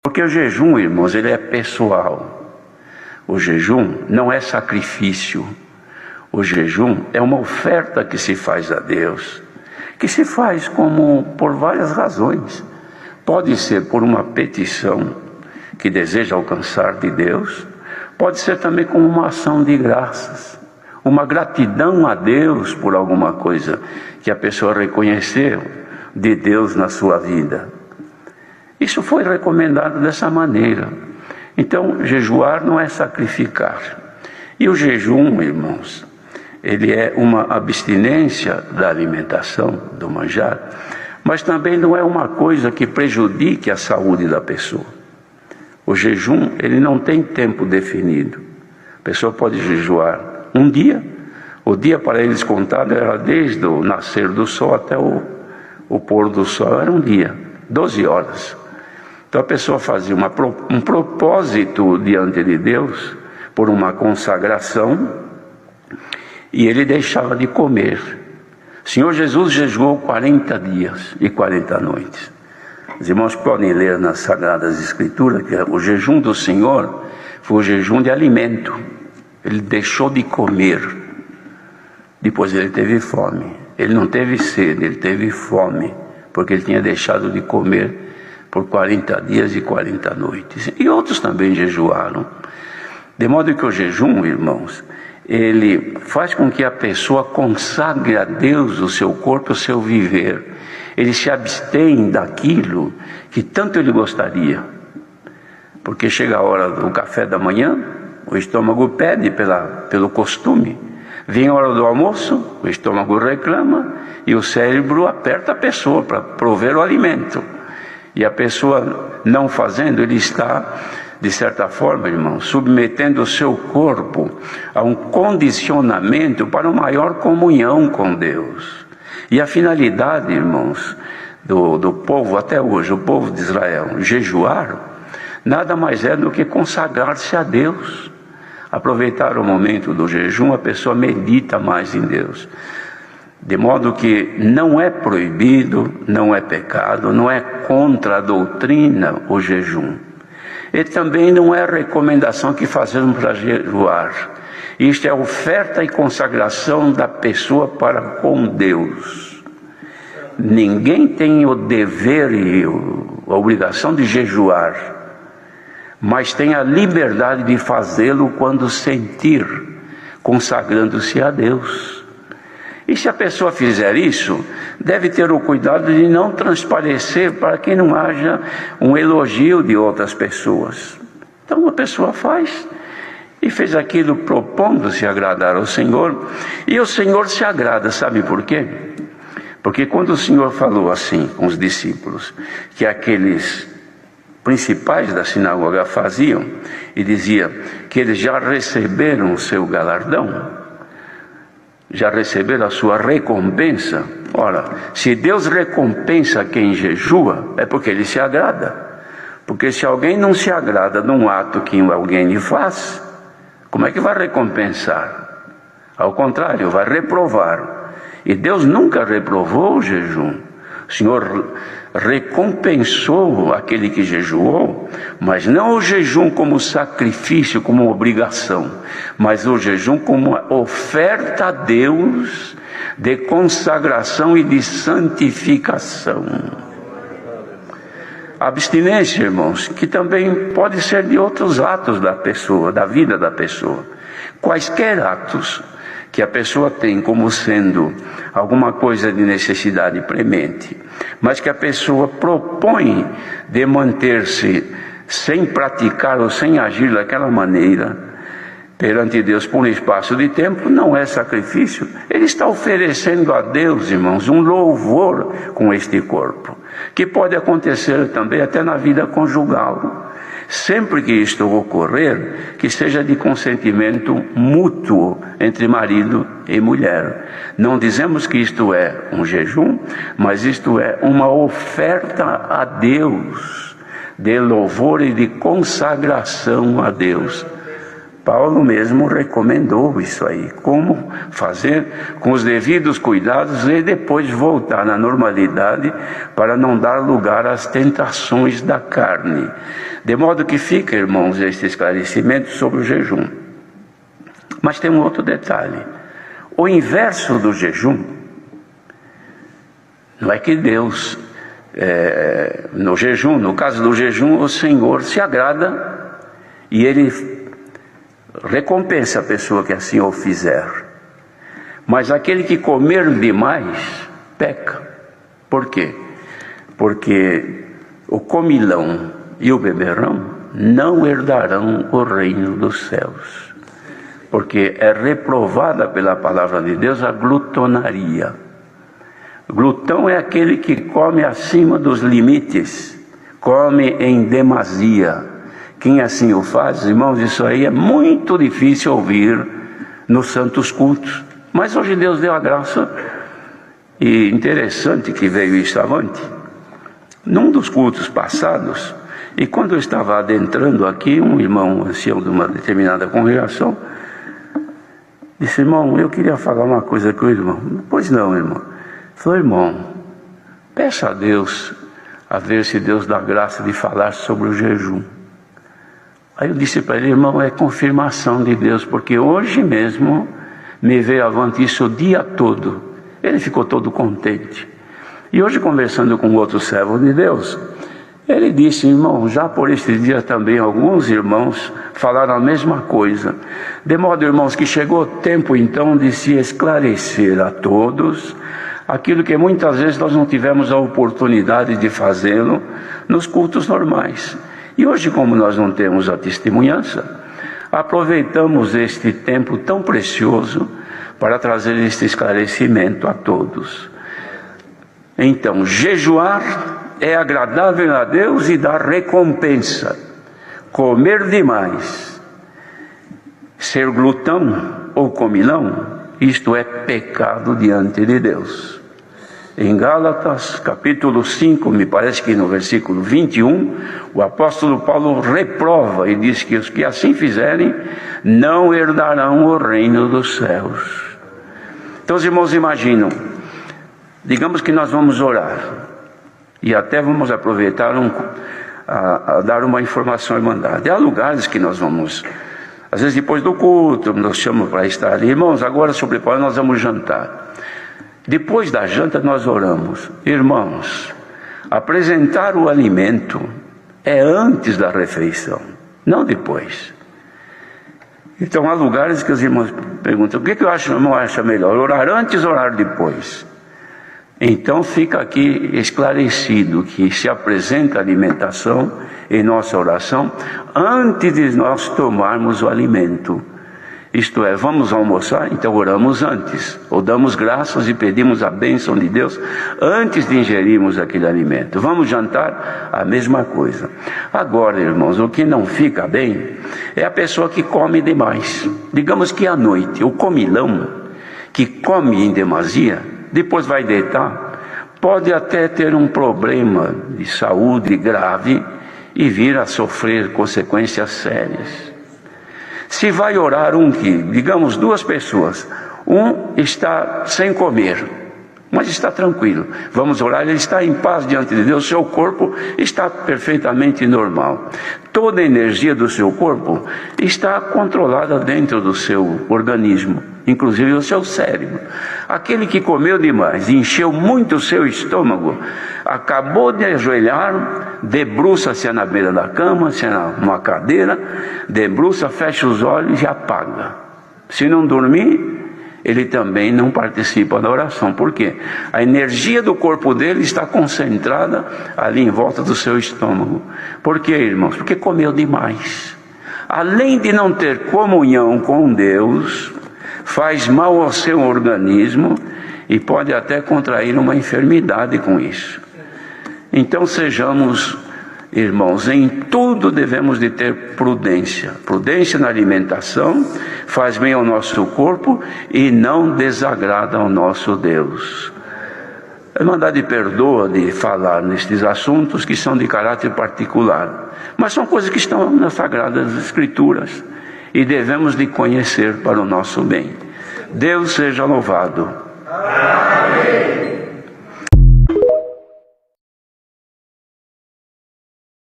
Porque o jejum, irmãos, ele é pessoal. O jejum não é sacrifício. O jejum é uma oferta que se faz a Deus, que se faz por várias razões. Pode ser por uma petição que deseja alcançar de Deus, pode ser também como uma ação de graças, uma gratidão a Deus por alguma coisa que a pessoa reconheceu de Deus na sua vida. Isso foi recomendado dessa maneira. Então, jejuar não é sacrificar. E o jejum, irmãos, ele é uma abstinência da alimentação, do manjar, mas também não é uma coisa que prejudique a saúde da pessoa. O jejum, ele não tem tempo definido. A pessoa pode jejuar um dia. O dia para eles contado era desde o nascer do sol até o pôr do sol, era um dia, 12 horas. Então a pessoa fazia um propósito diante de Deus, por uma consagração, e ele deixava de comer. O Senhor Jesus jejuou 40 dias e 40 noites. Os irmãos podem ler nas Sagradas Escrituras que o jejum do Senhor foi o jejum de alimento. Ele deixou de comer. Depois ele teve fome. Ele não teve sede, ele teve fome, porque ele tinha deixado de comer por 40 dias e 40 noites. E outros também jejuaram. De modo que o jejum, irmãos, ele faz com que a pessoa consagre a Deus o seu corpo, o seu viver. Ele se abstém daquilo que tanto ele gostaria. Porque chega a hora do café da manhã, o estômago pede pelo costume. Vem a hora do almoço, o estômago reclama e o cérebro aperta a pessoa para prover o alimento. E a pessoa não fazendo, ele está, de certa forma, irmão, submetendo o seu corpo a um condicionamento para uma maior comunhão com Deus. E a finalidade, irmãos, do povo até hoje, o povo de Israel, jejuar, nada mais é do que consagrar-se a Deus. Aproveitar o momento do jejum, a pessoa medita mais em Deus. De modo que não é proibido, não é pecado, não é contra a doutrina o jejum. E também não é recomendação que fazemos para jejuar. Isto é oferta e consagração da pessoa para com Deus. Ninguém tem o dever e a obrigação de jejuar, mas tem a liberdade de fazê-lo quando sentir, consagrando-se a Deus. E se a pessoa fizer isso, deve ter o cuidado de não transparecer para que não haja um elogio de outras pessoas. Então a pessoa faz e fez aquilo propondo-se agradar ao Senhor, e o Senhor se agrada, sabe por quê? Porque quando o Senhor falou assim com os discípulos, que aqueles principais da sinagoga faziam, e dizia que eles já receberam o seu galardão, já receberam a sua recompensa. Ora, se Deus recompensa quem jejua, é porque Ele se agrada. Porque se alguém não se agrada de um ato que alguém lhe faz, como é que vai recompensar? Ao contrário, vai reprovar. E Deus nunca reprovou o jejum. O Senhor recompensou aquele que jejuou, mas não o jejum como sacrifício, como obrigação, mas o jejum como oferta a Deus de consagração e de santificação. A abstinência, irmãos, que também pode ser de outros atos da pessoa, da vida da pessoa. Quaisquer atos que a pessoa tem como sendo alguma coisa de necessidade premente, mas que a pessoa propõe de manter-se sem praticar ou sem agir daquela maneira perante Deus por um espaço de tempo, não é sacrifício. Ele está oferecendo a Deus, irmãos, um louvor com este corpo, que pode acontecer também até na vida conjugal. Sempre que isto ocorrer, que seja de consentimento mútuo entre marido e mulher. Não dizemos que isto é um jejum, mas isto é uma oferta a Deus, de louvor e de consagração a Deus, Paulo mesmo recomendou isso aí, como fazer com os devidos cuidados e depois voltar na normalidade para não dar lugar às tentações da carne. De modo que fica, irmãos, este esclarecimento sobre o jejum. Mas tem um outro detalhe. O inverso do jejum não é que Deus, no jejum, no caso do jejum, o Senhor se agrada e Ele recompensa a pessoa que assim o fizer. Mas aquele que comer demais, peca. Por quê? Porque o comilão e o beberrão não herdarão o reino dos céus. Porque é reprovada pela palavra de Deus a glutonaria. Glutão é aquele que come acima dos limites, come em demasia. Quem assim o faz, irmãos, isso aí é muito difícil ouvir nos santos cultos. Mas hoje Deus deu a graça, e interessante que veio isso avante. Num dos cultos passados, e quando eu estava adentrando aqui, um irmão ancião de uma determinada congregação disse: irmão, eu queria falar uma coisa com o irmão. Pois não, irmão. Falou: irmão, peça a Deus, a ver se Deus dá graça de falar sobre o jejum. Aí eu disse para ele: irmão, é confirmação de Deus, porque hoje mesmo me veio avante isso o dia todo. Ele ficou todo contente. E hoje, conversando com outro servo de Deus, ele disse: irmão, já por este dia também alguns irmãos falaram a mesma coisa. De modo, irmãos, que chegou o tempo então de se esclarecer a todos aquilo que muitas vezes nós não tivemos a oportunidade de fazê-lo nos cultos normais. E hoje, como nós não temos a testemunhança, aproveitamos este tempo tão precioso para trazer este esclarecimento a todos. Então, jejuar é agradável a Deus e dá recompensa. Comer demais, ser glutão ou comilão, isto é pecado diante de Deus. Em Gálatas, capítulo 5, me parece que no versículo 21, o apóstolo Paulo reprova e diz que os que assim fizerem não herdarão o reino dos céus. Então, os irmãos imaginam, digamos que nós vamos orar, e até vamos aproveitar a dar uma informação à irmandade. Há lugares que nós vamos, às vezes depois do culto, nos chamam para estar ali. Irmãos, agora sobre Paulo nós vamos jantar. Depois da janta nós oramos. Irmãos, apresentar o alimento é antes da refeição, não depois. Então há lugares que os irmãos perguntam: o que o irmão acha melhor, orar antes ou orar depois? Então fica aqui esclarecido que se apresenta alimentação em nossa oração antes de nós tomarmos o alimento. Isto é, vamos almoçar, então oramos antes, ou damos graças e pedimos a bênção de Deus antes de ingerirmos aquele alimento. Vamos jantar, a mesma coisa. Agora, irmãos, o que não fica bem é a pessoa que come demais. Digamos que à noite, o comilão, que come em demasia, depois vai deitar, pode até ter um problema de saúde grave e vir a sofrer consequências sérias. Se vai orar digamos duas pessoas, um está sem comer, mas está tranquilo, vamos orar, ele está em paz diante de Deus, seu corpo está perfeitamente normal, toda a energia do seu corpo está controlada dentro do seu organismo, inclusive o seu cérebro. Aquele que comeu demais, encheu muito o seu estômago, acabou de ajoelhar, debruça-se na beira da cama, se é numa cadeira, debruça, fecha os olhos e apaga. Se não dormir, ele também não participa da oração. Por quê? A energia do corpo dele está concentrada ali em volta do seu estômago. Por quê, irmãos? Porque comeu demais. Além de não ter comunhão com Deus, faz mal ao seu organismo e pode até contrair uma enfermidade com isso. Então sejamos, irmãos, em tudo devemos de ter prudência. Prudência na alimentação, faz bem ao nosso corpo e não desagrada ao nosso Deus. A Irmandade perdoa de falar nestes assuntos que são de caráter particular, mas são coisas que estão nas Sagradas Escrituras. e devemos de conhecer para o nosso bem. Deus seja louvado.